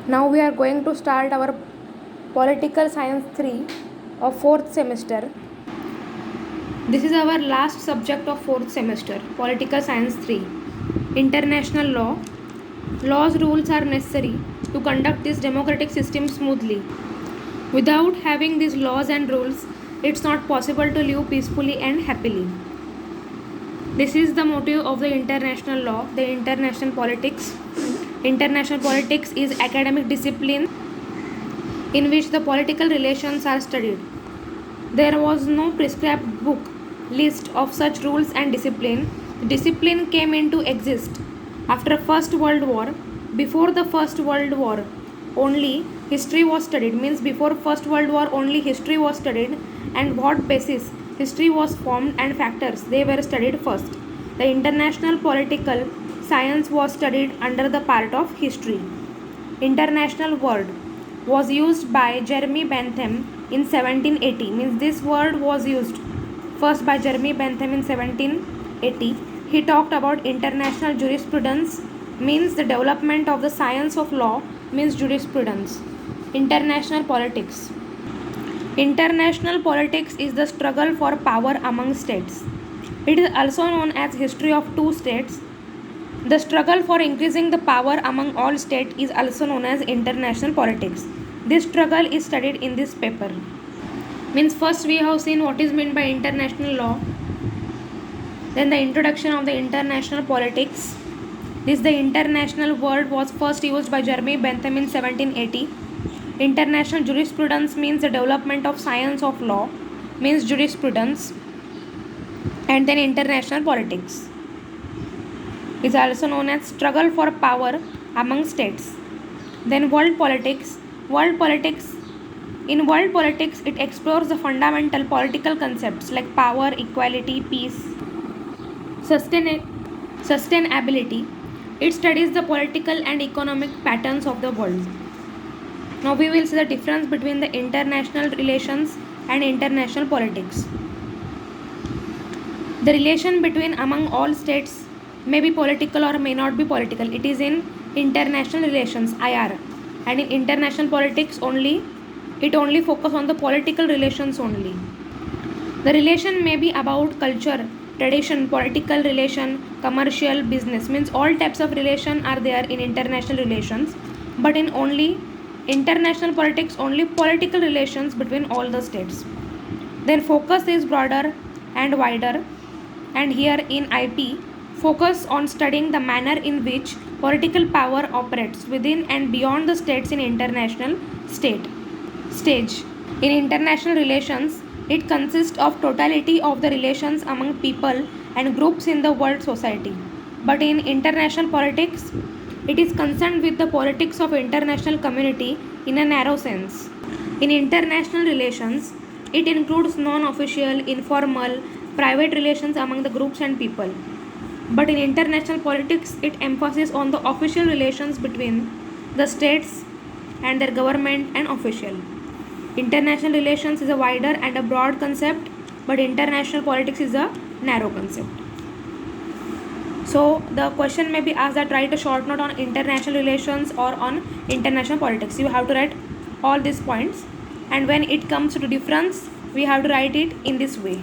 Now we are going to start our Political Science 3 of 4th semester. This is our last subject of 4th semester, Political Science 3. International law. Laws rules are necessary to conduct this democratic system smoothly. Without having these laws and rules, it's not possible to live peacefully and happily. This is the motive of the international law, the international politics. International politics is academic discipline in which the political relations are studied. There was no prescribed book list of such rules and discipline. The discipline came into exist after First World War. Before the First World War, only history was studied. Means before First World War, only history was studied, and what basis history was formed and factors they were studied first. The international political science was studied under the part of history. International word was used by Jeremy Bentham in 1780. Means this word was used first by Jeremy Bentham in 1780. He talked about international jurisprudence, means the development of the science of law, means jurisprudence. International politics. International politics is the struggle for power among states. It is also known as history of two states. The struggle for increasing the power among all states is also known as international politics. This struggle is studied in this paper. Means first we have seen what is meant by international law, then the introduction of the international politics. This the international word was first used by Jeremy Bentham in 1780. International jurisprudence means the development of science of law, means jurisprudence, and then international politics is also known as struggle for power among states. Then world politics. In world politics, it explores the fundamental political concepts like power, equality, peace, sustainability. It studies the political and economic patterns of the world. Now we will see the difference between the international relations and international politics. The relation between among all states may be political or may not be political. It is in international relations, IR, and in international politics it only focus on the political relations only. The relation may be about culture, tradition, political relation, commercial, business, means all types of relation are there in international relations, but in only international politics only political relations between all the states. Then focus is broader and wider, and here in IP focus on studying the manner in which political power operates within and beyond the states in international stage. In international relations, it consists of totality of the relations among people and groups in the world society. But in international politics, it is concerned with the politics of international community in a narrow sense. In international relations, it includes non-official, informal, private relations among the groups and people. But in international politics, it emphasizes on the official relations between the states and their government and official. International relations is a wider and a broad concept, but international politics is a narrow concept. So the question may be asked that write a short note on international relations or on international politics. You have to write all these points, and when it comes to difference, we have to write it in this way.